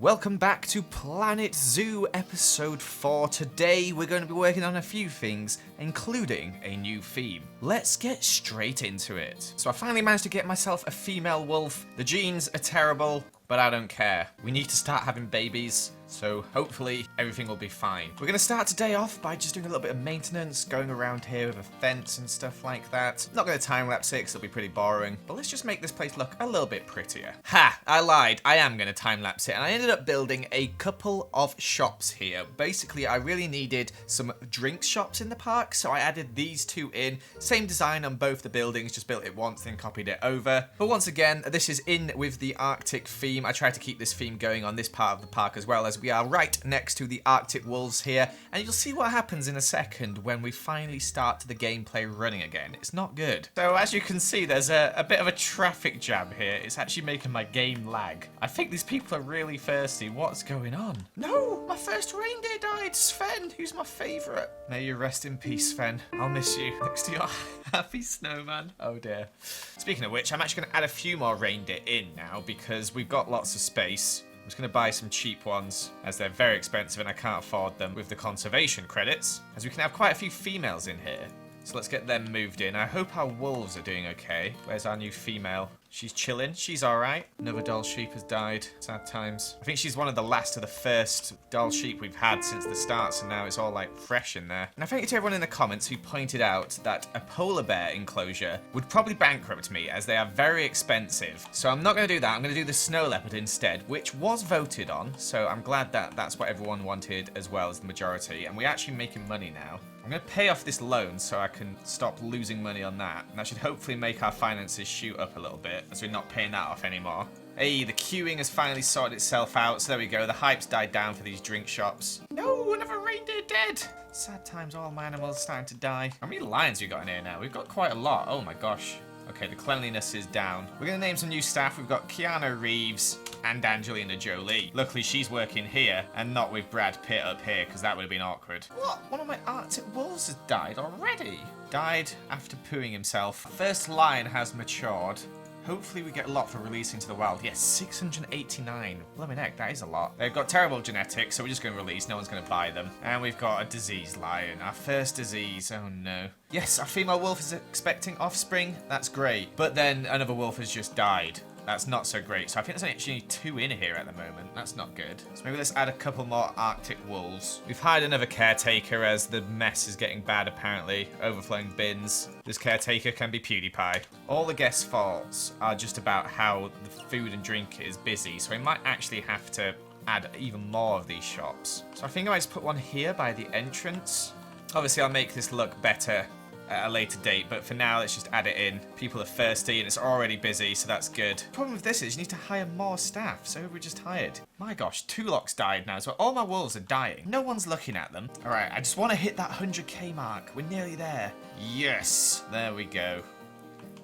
Welcome back to Planet Zoo episode 4. Today we're going to be working on a few things, including a new theme. Let's get straight into it. So I finally managed to get myself a female wolf. The genes are terrible, but I don't care. We need to start having babies, so hopefully everything will be fine. We're going to start today off by just doing a little bit of maintenance, going around here with a fence and stuff like that. Not going to time-lapse it because it'll be pretty boring, but let's just make this place look a little bit prettier. Ha! I lied. I am going to time-lapse it, and I ended up building a couple of shops here. Basically, I really needed some drink shops in the park, so I added these two in. Same design on both the buildings, just built it once, then copied it over. But once again, this is in with the Arctic theme. I tried to keep this theme going on this part of the park as well, as we are right next to the Arctic wolves here, and you'll see what happens in a second when we finally start the gameplay running again. It's not good. So as you can see, there's a bit of a traffic jam here. It's actually making my game lag. I think these people are really thirsty. What's going on? No, my first reindeer died. Sven, who's my favourite. May you rest in peace, Sven. I'll miss you next to your happy snowman. Oh dear. Speaking of which, I'm actually going to add a few more reindeer in now because we've got lots of space. I'm just going to buy some cheap ones as they're very expensive and I can't afford them with the conservation credits, as we can have quite a few females in here. So let's get them moved in. I hope our wolves are doing okay. Where's our new female? She's chilling. She's alright. Another doll sheep has died. Sad times. I think she's one of the last of the first doll sheep we've had since the start, so now it's all like fresh in there. And thank you to everyone in the comments who pointed out that a polar bear enclosure would probably bankrupt me as they are very expensive. So I'm not going to do that. I'm going to do the snow leopard instead, which was voted on. So I'm glad that that's what everyone wanted as well as the majority. And we're actually making money now. I'm going to pay off this loan so I can stop losing money on that. And that should hopefully make our finances shoot up a little bit as we're not paying that off anymore. Hey, the queuing has finally sorted itself out. So there we go. The hype's died down for these drink shops. No, another reindeer dead. Sad times, all my animals are starting to die. How many lions we got in here now? We've got quite a lot. Oh my gosh. Okay, the cleanliness is down. We're going to name some new staff. We've got Keanu Reeves and Angelina Jolie. Luckily, she's working here and not with Brad Pitt up here, because that would have been awkward. What? One of my Arctic wolves has died already? Died after pooing himself. First lion has matured. Hopefully we get a lot for releasing to the wild. Yes, 689. Blimey heck, that is a lot. They've got terrible genetics, so we're just going to release. No one's going to buy them. And we've got a diseased lion. Our first disease. Oh no. Yes, our female wolf is expecting offspring. That's great. But then another wolf has just died. That's not so great. So I think there's actually 2 in here at the moment. That's not good. So maybe let's add a couple more Arctic wolves. We've hired another caretaker as the mess is getting bad apparently. Overflowing bins. This caretaker can be PewDiePie. All the guest faults are just about how the food and drink is busy. So we might actually have to add even more of these shops. So I think I might just put one here by the entrance. Obviously I'll make this look better at a later date, but for now let's just add it in. People are thirsty and it's already busy, so that's good. The problem with this is you need to hire more staff, so we just hired. My gosh, 2 locks died now, so all my wolves are dying. No one's looking at them. Alright, I just want to hit that 100k mark. We're nearly there. Yes, there we go.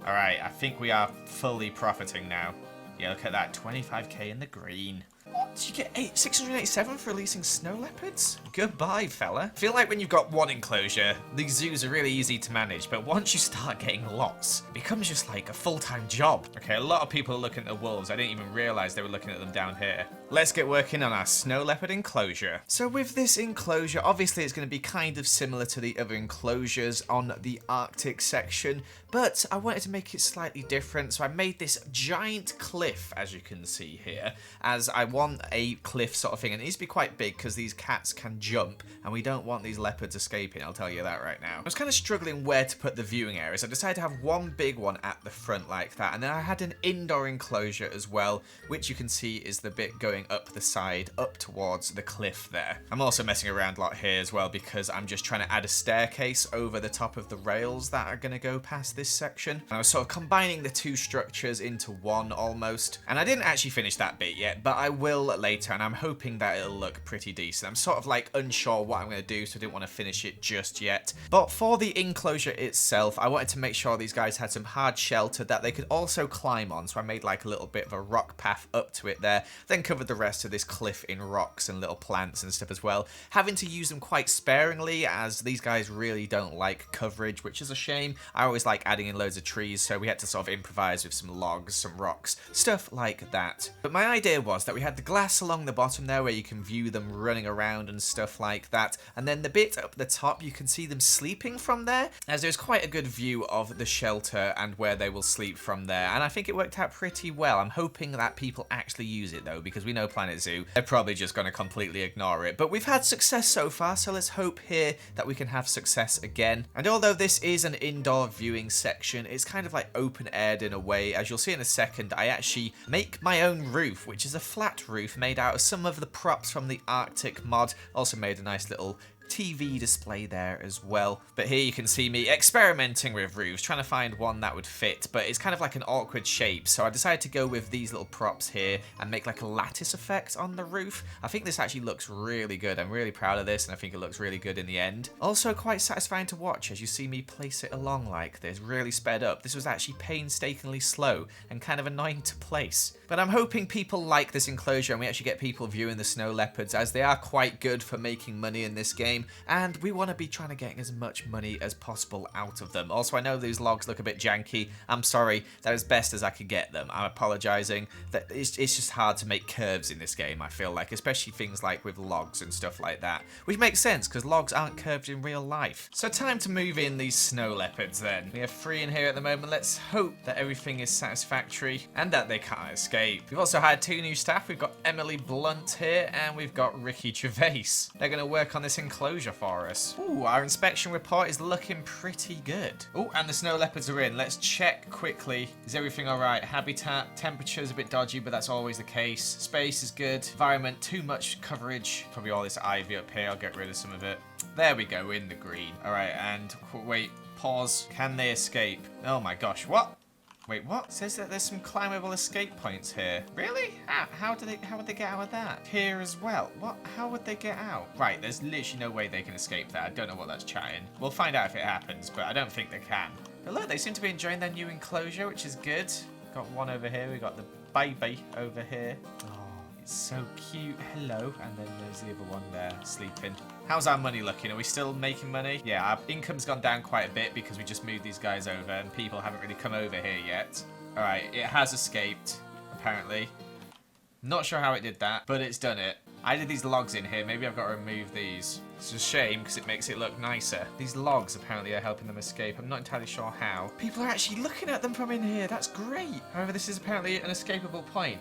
Alright, I think we are fully profiting now. Yeah, look at that, 25k in the green. What? You get 687 for releasing snow leopards? Goodbye, fella. I feel like when you've got one enclosure, these zoos are really easy to manage, but once you start getting lots, it becomes just like a full-time job. Okay, a lot of people are looking at the wolves. I didn't even realize they were looking at them down here. Let's get working on our snow leopard enclosure. So with this enclosure, obviously it's going to be kind of similar to the other enclosures on the Arctic section, but I wanted to make it slightly different, so I made this giant cliff, as you can see here, as I want a cliff sort of thing, and it needs to be quite big because these cats can jump, and we don't want these leopards escaping, I'll tell you that right now. I was kind of struggling where to put the viewing areas. I decided to have one big one at the front like that, and then I had an indoor enclosure as well, which you can see is the bit going up the side, up towards the cliff there. I'm also messing around a lot here as well because I'm just trying to add a staircase over the top of the rails that are going to go past this section. And I was sort of combining the 2 structures into one almost, and I didn't actually finish that bit yet, but I will later, and I'm hoping that it'll look pretty decent. I'm sort of like unsure what I'm going to do, so I didn't want to finish it just yet. But for the enclosure itself, I wanted to make sure these guys had some hard shelter that they could also climb on, so I made like a little bit of a rock path up to it there, then covered the rest of this cliff in rocks and little plants and stuff as well, having to use them quite sparingly as these guys really don't like coverage, which is a shame. I always like adding in loads of trees, so we had to sort of improvise with some logs, some rocks, stuff like that. But my idea was that we had the glass glass along the bottom there where you can view them running around and stuff like that. And then the bit up the top, you can see them sleeping from there, as there's quite a good view of the shelter and where they will sleep from there. And I think it worked out pretty well. I'm hoping that people actually use it though, because we know Planet Zoo, they're probably just going to completely ignore it. But we've had success so far, so let's hope here that we can have success again. And although this is an indoor viewing section, it's kind of like open-aired in a way. As you'll see in a second, I actually make my own roof, which is a flat roof made out of some of the props from the Arctic mod. Also made a nice little TV display there as well. But here you can see me experimenting with roofs, trying to find one that would fit, but it's kind of like an awkward shape. So I decided to go with these little props here and make like a lattice effect on the roof. I think this actually looks really good. I'm really proud of this, and I think it looks really good in the end. Also quite satisfying to watch as you see me place it along like this, really sped up. This was actually painstakingly slow and kind of annoying to place. But I'm hoping people like this enclosure and we actually get people viewing the snow leopards, as they are quite good for making money in this game, and we want to be trying to get as much money as possible out of them. Also, I know these logs look a bit janky. I'm sorry, they're as best as I could get them. I'm apologizing. That it's just hard to make curves in this game, I feel like, especially things like with logs and stuff like that, which makes sense because logs aren't curved in real life. So time to move in these snow leopards then. We have 3 in here at the moment. Let's hope that everything is satisfactory and that they can't escape. We've also had 2 new staff. We've got Emily Blunt here and we've got Ricky Gervais. They're going to work on this enclosure for us. Ooh, our inspection report is looking pretty good. Oh, and the snow leopards are in. Let's check quickly. Is everything all right? Habitat, temperature's a bit dodgy, but that's always the case. Space is good. Environment, too much coverage. Probably all this ivy up here. I'll get rid of some of it. There we go, in the green. All right, and wait, pause. Can they escape? Oh my gosh, what? Wait, what? It says that there's some climbable escape points here. Really? How would they get out of that? Here as well. What? How would they get out? Right, there's literally no way they can escape that. I don't know what that's chatting. We'll find out if it happens, but I don't think they can. But look, they seem to be enjoying their new enclosure, which is good. Got one over here. We got the baby over here. Oh, it's so cute. Hello. And then there's the other one there sleeping. How's our money looking? Are we still making money? Yeah, our income's gone down quite a bit because we just moved these guys over and people haven't really come over here yet. Alright, it has escaped, apparently. Not sure how it did that, but it's done it. I did these logs in here. Maybe I've got to remove these. It's a shame because it makes it look nicer. These logs apparently are helping them escape. I'm not entirely sure how. People are actually looking at them from in here. That's great. However, this is apparently an escapable point.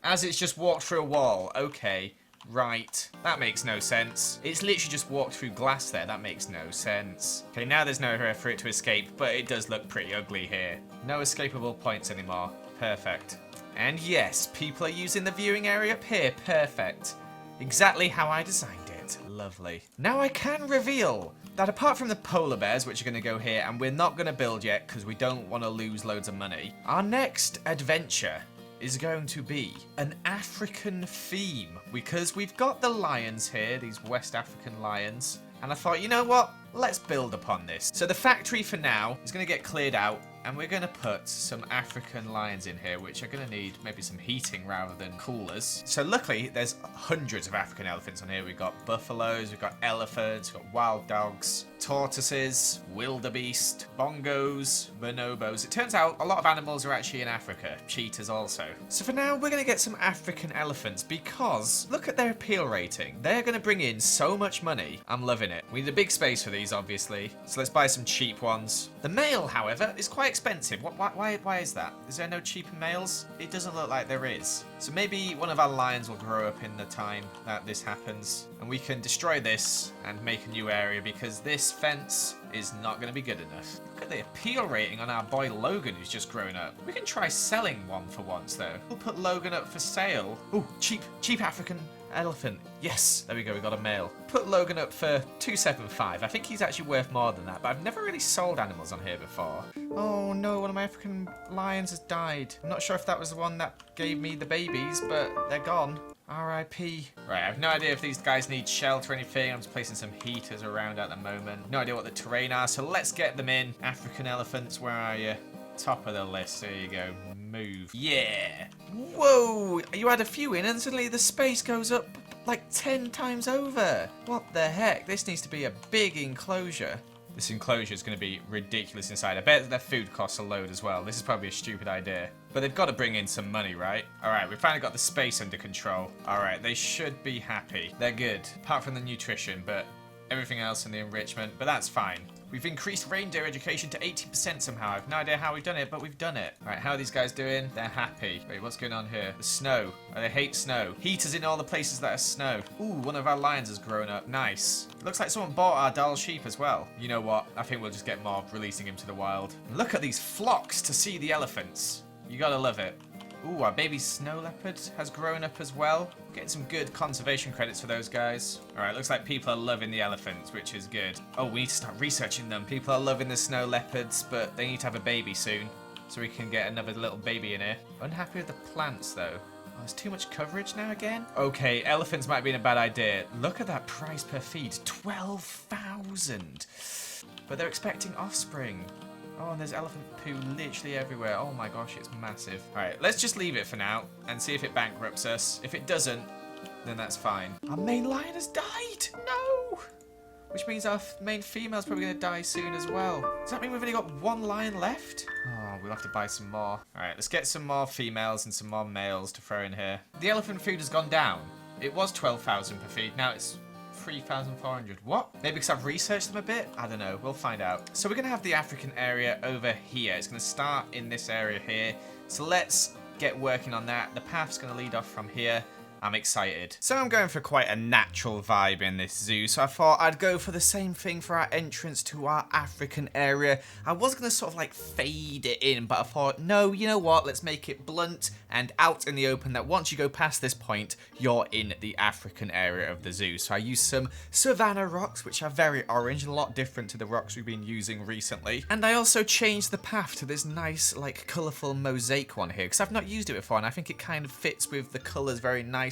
As it's just walked through a wall. Okay. Right, that makes no sense. It's literally just walked through glass there. That makes no sense. Okay, now there's nowhere for it to escape, but it does look pretty ugly here. No escapable points anymore. Perfect. And yes, people are using the viewing area up here. Perfect. Exactly how I designed it. Lovely. Now I can reveal that apart from the polar bears, which are going to go here, and we're not going to build yet because we don't want to lose loads of money, our next adventure is going to be an African theme, because we've got the lions here, these West African lions, and I thought, you know what, let's build upon this. So the factory for now is going to get cleared out, and we're going to put some African lions in here, which are going to need maybe some heating rather than coolers. So luckily, there's hundreds of African elephants on here. We've got buffaloes, we've got elephants, we've got wild dogs, tortoises, wildebeest, bongos, bonobos. It turns out a lot of animals are actually in Africa. Cheetahs also. So for now, we're going to get some African elephants because look at their appeal rating. They're going to bring in so much money. I'm loving it. We need a big space for these, obviously. So let's buy some cheap ones. The male, however, is quite expensive. Why is that? Is there no cheaper males? It doesn't look like there is. So maybe one of our lions will grow up in the time that this happens, and we can destroy this and make a new area, because this fence is not going to be good enough. Look at the appeal rating on our boy Logan, who's just grown up. We can try selling one for once, though. We'll put Logan up for sale. Ooh, cheap African elephant. Yes, there we go, we got a male. Put Logan up for 275. I think he's actually worth more than that, but I've never really sold animals on here before. Oh no, one of my African lions has died. I'm not sure if that was the one that gave me the babies, but they're gone. R.I.P. Right, I have no idea if these guys need shelter or anything. I'm just placing some heaters around at the moment. No idea what the terrain are, so let's get them in. African elephants, where are you? Top of the list, there you go. Move. Yeah. Whoa, you had a few in and suddenly the space goes up like 10 times over. What the heck? This needs to be a big enclosure. This enclosure is going to be ridiculous inside. I bet their food costs a load as well. This is probably a stupid idea. But they've got to bring in some money, right? Alright, we've finally got the space under control. Alright, they should be happy. They're good. Apart from the nutrition, but everything else in the enrichment. But that's fine. We've increased reindeer education to 80% somehow. I have no idea how we've done it, but we've done it. Right, how are these guys doing? They're happy. Wait, what's going on here? The snow. Oh, they hate snow. Heaters in all the places that are snow. Ooh, one of our lions has grown up. Nice. It looks like someone bought our doll sheep as well. You know what? I think we'll just get Mob releasing him to the wild. Look at these flocks to see the elephants. You gotta love it. Ooh, our baby snow leopard has grown up as well. Getting some good conservation credits for those guys. Alright, looks like people are loving the elephants, which is good. Oh, we need to start researching them. People are loving the snow leopards, but they need to have a baby soon. So we can get another little baby in here. Unhappy with the plants, though. Oh, there's too much coverage now again? Okay, elephants might be a bad idea. Look at that price per feed. 12,000. But they're expecting offspring. Oh, and there's elephant poo literally everywhere. Oh my gosh, it's massive. Alright, let's just leave it for now and see if it bankrupts us. If it doesn't, then that's fine. Our main lion has died! No! Which means our main female's probably going to die soon as well. Does that mean we've only got one lion left? Oh, we'll have to buy some more. Alright, let's get some more females and some more males to throw in here. The elephant food has gone down. It was 12,000 per feed. Now it's 3,400. What? Maybe because I've researched them a bit? I don't know. We'll find out. So we're going to have the African area over here. It's going to start in this area here. So let's get working on that. The path's going to lead off from here. I'm excited. So I'm going for quite a natural vibe in this zoo, so I thought I'd go for the same thing for our entrance to our African area. I was going to sort of like fade it in, but I thought, no, you know what, let's make it blunt and out in the open, that once you go past this point, you're in the African area of the zoo. So I used some savanna rocks, which are very orange, a lot different to the rocks we've been using recently. And I also changed the path to this nice, like, colourful mosaic one here, because I've not used it before, and I think it kind of fits with the colours very nicely.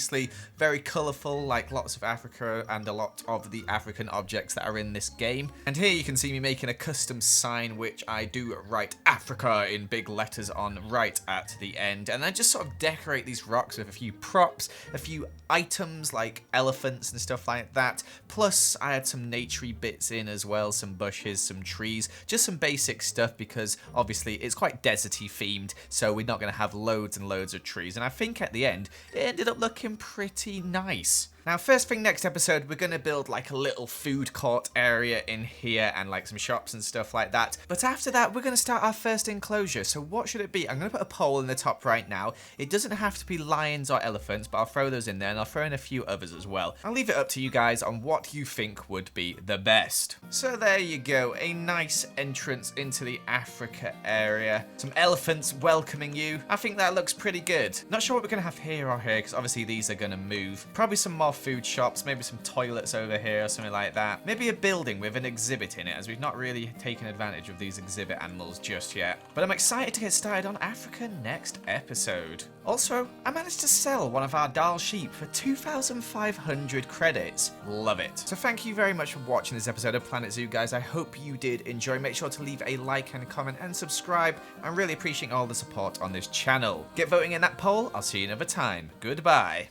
Very colourful, like lots of Africa and a lot of the African objects that are in this game. And here you can see me making a custom sign, which I do write Africa in big letters on right at the end. And I just sort of decorate these rocks with a few props, a few items like elephants and stuff like that. Plus I had some naturey bits in as well, some bushes, some trees, just some basic stuff, because obviously it's quite deserty themed, so we're not going to have loads and loads of trees. And I think at the end it ended up looking pretty nice. Now, first thing next episode, we're going to build like a little food court area in here and like some shops and stuff like that. But after that, we're going to start our first enclosure. So what should it be? I'm going to put a poll in the top right now. It doesn't have to be lions or elephants, but I'll throw those in there, and I'll throw in a few others as well. I'll leave it up to you guys on what you think would be the best. So there you go, a nice entrance into the Africa area. Some elephants welcoming you. I think that looks pretty good. Not sure what we're going to have here or here, because obviously these are going to move. Probably some more food shops, maybe some toilets over here or something like that. Maybe a building with an exhibit in it, as we've not really taken advantage of these exhibit animals just yet. But I'm excited to get started on Africa next episode. Also, I managed to sell one of our doll sheep for 2,500 credits. Love it. So thank you very much for watching this episode of Planet Zoo, guys. I hope you did enjoy. Make sure to leave a like and a comment and subscribe. I'm really appreciating all the support on this channel. Get voting in that poll. I'll see you another time. Goodbye.